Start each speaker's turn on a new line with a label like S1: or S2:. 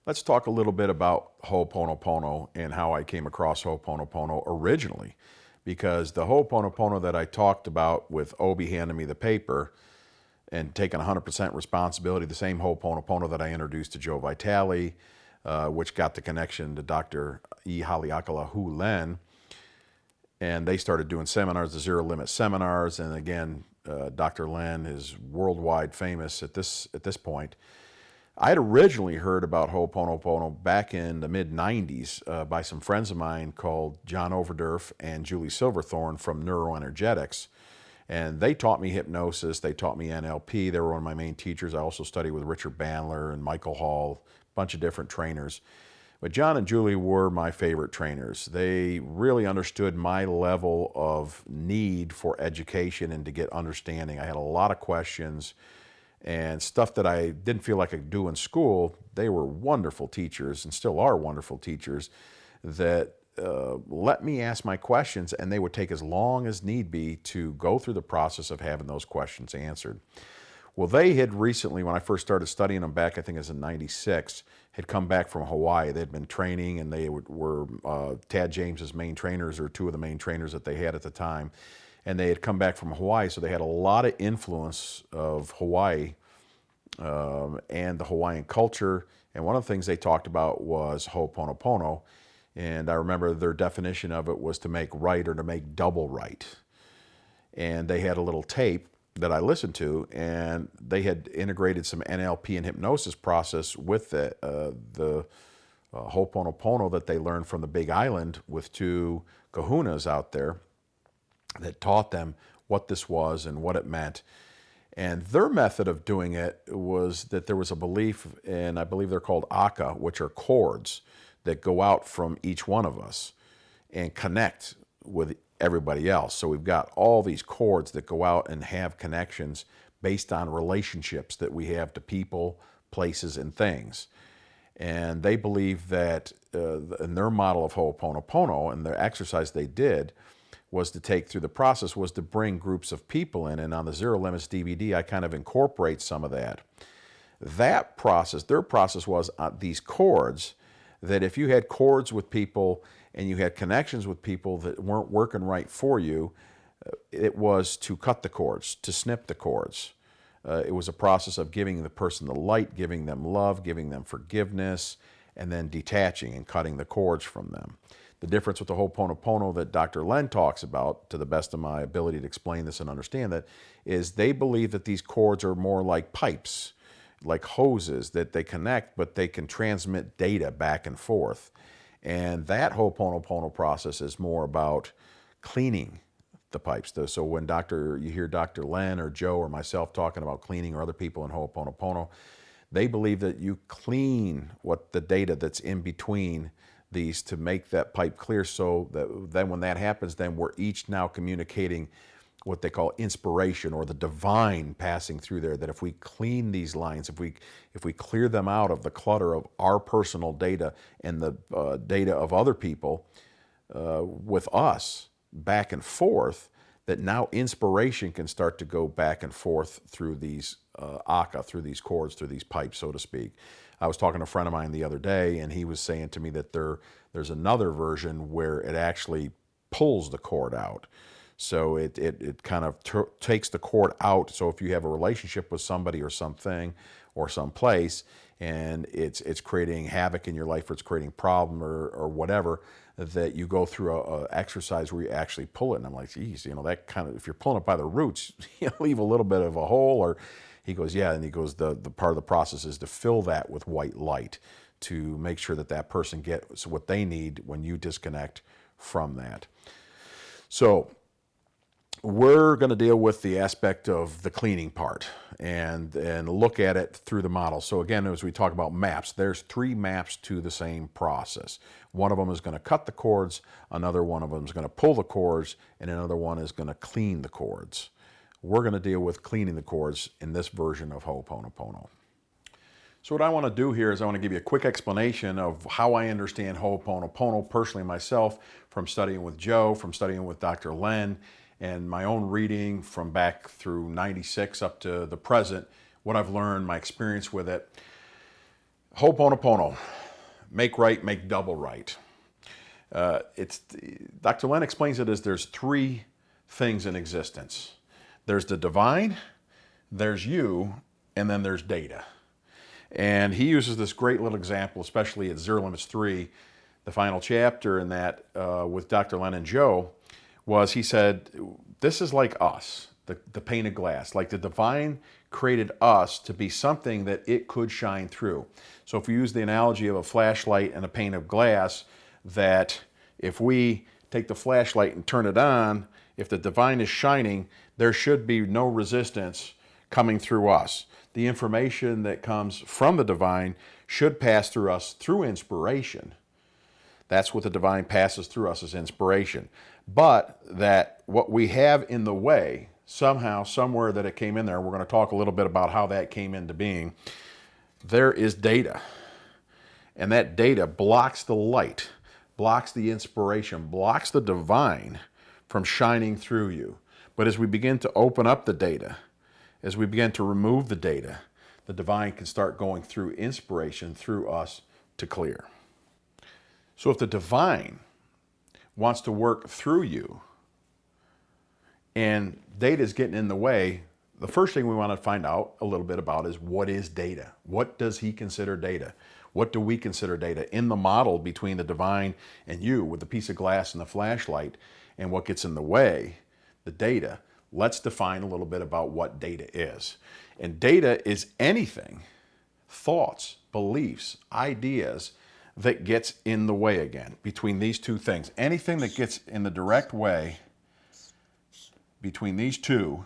S1: let's talk a little bit about Ho'oponopono and how I came across Ho'oponopono originally. Because the Ho'oponopono that I talked about with Obi handing me the paper and taking 100% responsibility, the same Ho'oponopono that I introduced to Joe Vitale, which got the connection to Dr. E. Haleakala Len, and they started doing seminars, the Zero Limit seminars, and again, Dr. Len is worldwide famous at this point. I had originally heard about Ho'oponopono back in the mid-90s by some friends of mine called John Overdurf and Julie Silverthorne from Neuroenergetics. And they taught me hypnosis, they taught me NLP, they were one of my main teachers. I also studied with Richard Bandler and Michael Hall, a bunch of different trainers. But John and Julie were my favorite trainers. They really understood my level of need for education and to get understanding. I had a lot of questions and stuff that I didn't feel like I could do in school. They were wonderful teachers and still are wonderful teachers that let me ask my questions, and they would take as long as need be to go through the process of having those questions answered. Well, they had recently, when I first started studying them back, I think it was in '96, had come back from Hawaii. They'd been training, and they were Tad James's main trainers, or two of the main trainers that they had at the time. And they had come back from Hawaii, so they had a lot of influence of Hawaii and the Hawaiian culture. And one of the things they talked about was Ho'oponopono. And I remember their definition of it was to make right, or to make double right. And they had a little tape that I listened to, and they had integrated some NLP and hypnosis process with the Ho'oponopono that they learned from the Big Island with two kahunas out there that taught them what this was and what it meant. And their method of doing it was that there was a belief, and I believe they're called aka, which are cords that go out from each one of us and connect with everybody else. So we've got all these cords that go out and have connections based on relationships that we have to people, places, and things. And they believe that in their model of Ho'oponopono and the exercise they did was to take through the process was to bring groups of people in. And on the Zero Limits DVD, I kind of incorporate some of that. That process, their process was these cords, that if you had cords with people and you had connections with people that weren't working right for you, it was to cut the cords, to snip the cords. It was a process of giving the person the light, giving them love, giving them forgiveness, and then detaching and cutting the cords from them. The difference with the Ho'oponopono that Dr. Len talks about, to the best of my ability to explain this and understand that, is they believe that these cords are more like pipes, like hoses that they connect, but they can transmit data back and forth. And that Ho'oponopono process is more about cleaning the pipes. So when you hear Dr. Len or Joe or myself talking about cleaning, or other people in Ho'oponopono, they believe that you clean what the data that's in between these to make that pipe clear, so that then when that happens, then we're each now communicating what they call inspiration, or the divine passing through there. That if we clean these lines, if we clear them out of the clutter of our personal data and the data of other people with us back and forth, that now inspiration can start to go back and forth through these aka, through these cords, through these pipes, so to speak. I was talking to a friend of mine the other day, and he was saying to me that there's another version where it actually pulls the cord out. So it kind of takes the cord out. So if you have a relationship with somebody or something or someplace, and it's creating havoc in your life, or it's creating problem or whatever, that you go through a exercise where you actually pull it. And I'm like, geez, that kind of, if you're pulling it by the roots, you leave a little bit of a hole. Or he goes, yeah. And he goes, the part of the process is to fill that with white light to make sure that person gets what they need when you disconnect from that. So we're going to deal with the aspect of the cleaning part and look at it through the model. So again, as we talk about maps, there's 3 maps to the same process. One of them is going to cut the cords, another one of them is going to pull the cords, and another one is going to clean the cords. We're going to deal with cleaning the cords in this version of Ho'oponopono. So what I want to do here is I want to give you a quick explanation of how I understand Ho'oponopono personally myself, from studying with Joe, from studying with Dr. Len, and my own reading from back through '96 up to the present, what I've learned, my experience with it. Ho'oponopono, make right, make double right. Dr. Len explains it as there's three things in existence. There's the divine, there's you, and then there's data. And he uses this great little example, especially at Zero Limits 3, the final chapter in that with Dr. Len and Joe, was he said, this is like us, the pane of glass. Like the divine created us to be something that it could shine through. So if we use the analogy of a flashlight and a pane of glass, that if we take the flashlight and turn it on, if the divine is shining, there should be no resistance coming through us. The information that comes from the divine should pass through us through inspiration. That's what the divine passes through us as inspiration. But that what we have in the way, somehow, somewhere that it came in there, we're going to talk a little bit about how that came into being, there is data. And that data blocks the light, blocks the inspiration, blocks the divine from shining through you. But as we begin to open up the data, as we begin to remove the data, the divine can start going through inspiration through us to clear. So if the divine wants to work through you and data is getting in the way, the first thing we want to find out a little bit about is, what is data? What does he consider data? What do we consider data? In the model between the divine and you with the piece of glass and the flashlight and what gets in the way, the data, let's define a little bit about what data is. And data is anything, thoughts, beliefs, ideas, that gets in the way again between these two things. Anything that gets in the direct way between these two